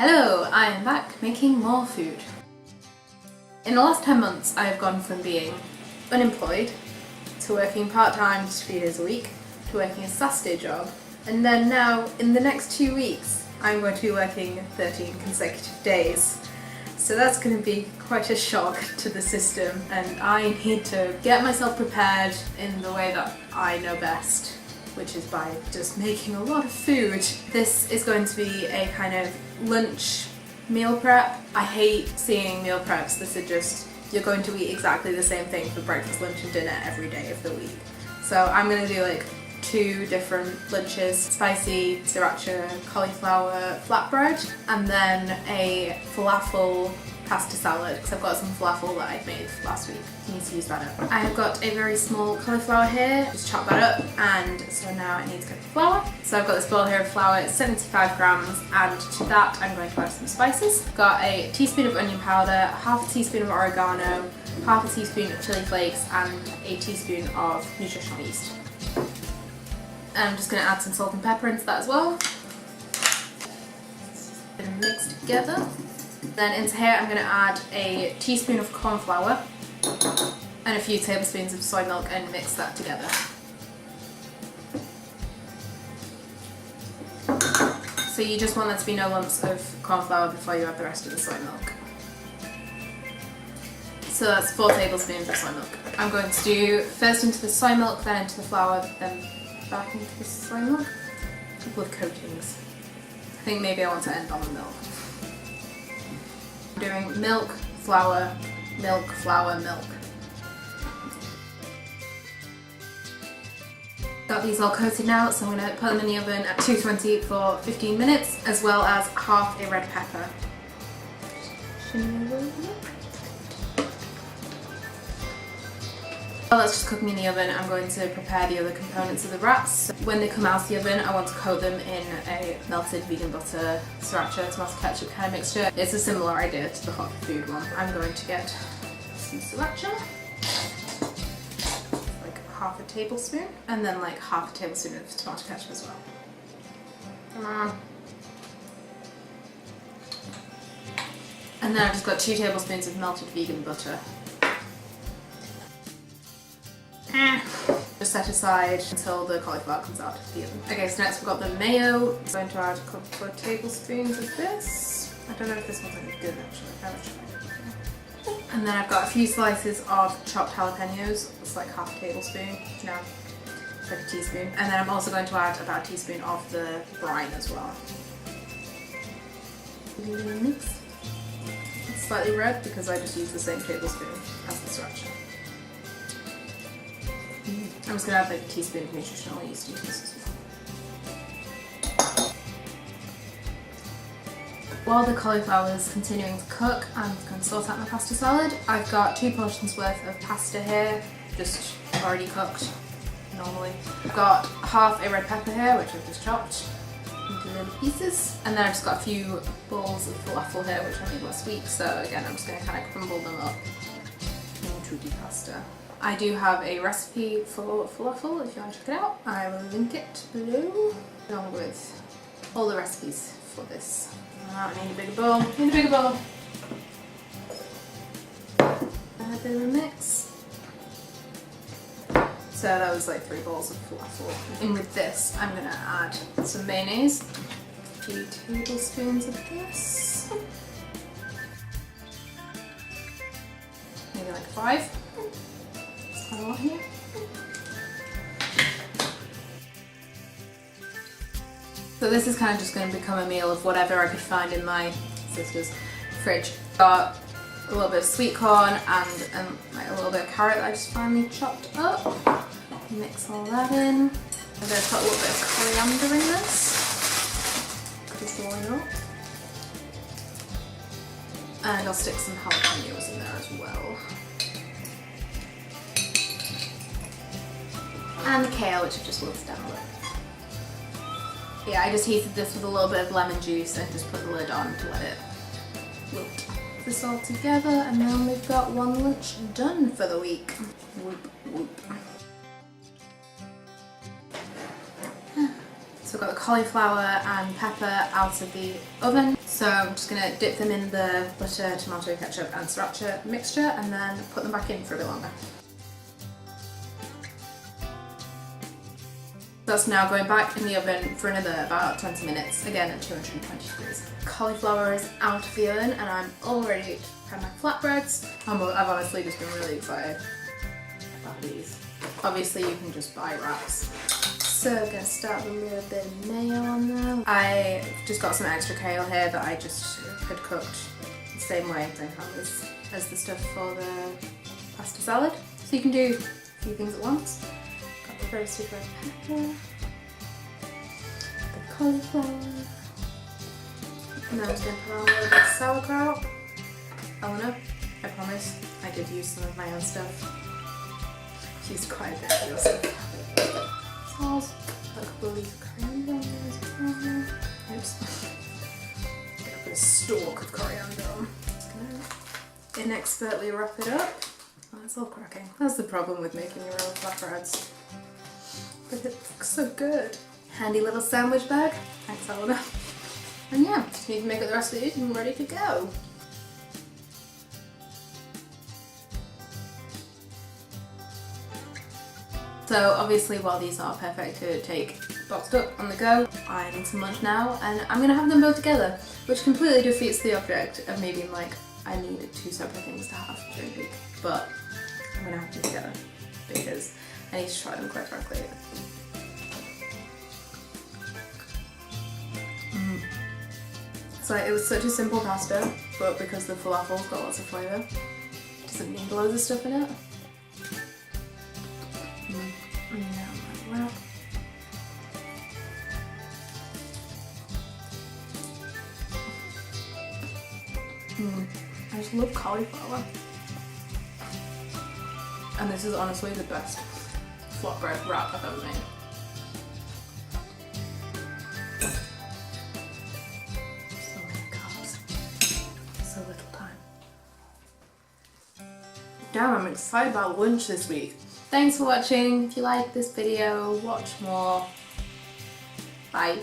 Hello, I am back making more food. In the last 10 months I have gone from being unemployed to working part-time just 3 days a week to working a Saturday job, and then now in the next 2 weeks I'm going to be working 13 consecutive days. So that's going to be quite a shock to the system, and I need to get myself prepared in the way that I know best, which is by just making a lot of food. This is going to be a kind of lunch meal prep. I hate seeing meal preps. This is just, you're going to eat exactly the same thing for breakfast, lunch and dinner every day of the week. So I'm going to do like 2 different lunches: spicy sriracha cauliflower flatbread, and then a falafel pasta salad, because I've got some falafel that I made last week. I need to use that up. I have got a very small cauliflower here, just chop that up, and so now I need to get the flour. So I've got this bowl here of flour, it's 75 grams, and to that I'm going to add some spices. Got a teaspoon of onion powder, half a teaspoon of oregano, half a teaspoon of chili flakes, and a teaspoon of nutritional yeast. And I'm just going to add some salt and pepper into that as well. And mix together. Then into here I'm going to add a teaspoon of corn flour and a few tablespoons of soy milk and mix that together. So you just want there to be no lumps of corn flour before you add the rest of the soy milk. So that's 4 tablespoons of soy milk. I'm going to do first into the soy milk, then into the flour, then back into the soy milk. A couple of coatings. I think maybe I want to end on the milk. I'm doing milk, flour, milk, flour, milk. Got these all coated now, so I'm going to put them in the oven at 220 for 15 minutes, as well as half a red pepper. While that's just cooking in the oven, I'm going to prepare the other components of the wraps. So when they come out of the oven, I want to coat them in a melted vegan butter, sriracha, tomato ketchup kind of mixture. It's a similar idea to the hot food one. I'm going to get some sriracha, like half a tablespoon, and then like half a tablespoon of tomato ketchup as well. Come on. And then I've just got 2 tablespoons of melted vegan butter. Just set aside until the cauliflower comes out of the oven. Okay, so next we've got the mayo. I'm going to add a couple of tablespoons of this. I don't know if this one's any good actually. I haven't tried. And then I've got a few slices of chopped jalapenos. It's like half a tablespoon. No, it's like a teaspoon. And then I'm also going to add about a teaspoon of the brine as well. Mix. It's slightly red because I just used the same tablespoon as the sriracha. I'm just going to add like a teaspoon of nutritional yeast to this as well. While the cauliflower is continuing to cook, I'm going to sort out my pasta salad. I've got 2 portions worth of pasta here, just already cooked normally. I've got half a red pepper here, which I've just chopped into little pieces. And then I've just got a few balls of falafel here, which I made last week. So again, I'm just going to kind of crumble them up into the pasta. I do have a recipe for falafel if you want to check it out. I will link it below, along with all the recipes for this. I need a bigger bowl. Add a bit of a mix. So that was like 3 bowls of falafel. And with this, I'm going to add some mayonnaise. 3 tablespoons of this. Maybe like 5. A lot here. So this is kind of just going to become a meal of whatever I could find in my sister's fridge. Got a little bit of sweet corn and like a little bit of carrot that I just finely chopped up. Mix all that in. I'm going to put a little bit of coriander in this. Just why not? And I'll stick some jalapenos in there as well. And the kale, which I've just wilted down a little. Yeah, I just heated this with a little bit of lemon juice and just put the lid on to let it wilt. Put this all together, and then we've got 1 lunch done for the week. Whoop, whoop. So I've got the cauliflower and pepper out of the oven. So I'm just going to dip them in the butter, tomato ketchup and sriracha mixture and then put them back in for a bit longer. That's now going back in the oven for another about 20 minutes, again at 220 degrees. Cauliflower is out of the oven and I'm all ready to prep my flatbreads. I've honestly just been really excited about these. Obviously you can just buy wraps. So I'm going to start with a little bit of mayo on them. I just got some extra kale here that I just had cooked the same way as the stuff for the pasta salad. So you can do a few things at once. Got the roasted red pepper, the cauliflower, and then I'm just going to put on a little bit of sauerkraut. Eleanor, I promise, I did use some of my own stuff. Used quite a bit of your stuff. Salt, a couple of leaves of coriander on there as well. Oops. Get a bit of stalk of coriander on. Just gonna inexpertly wrap it up. Oh, it's all cracking. That's the problem with making your own flatbreads. But it looks so good. Handy little sandwich bag. Thanks, Eleanor. And yeah, just need to make up the rest of these and we're ready to go. So obviously while these are perfect to take boxed up on the go, I need some lunch now and I'm going to have them both together, which completely defeats the object of me being like, I need two separate things to have during peak. But I'm going to have them together because I need to try them quite frankly. So it was such a simple pasta, but because the falafel's got lots of flavour, it doesn't need loads of stuff in it. I just love cauliflower. And this is honestly the best flatbread wrap I've ever made. So many carbs. So little time. Damn, I'm excited about lunch this week. Thanks for watching. If you like this video, watch more. Bye.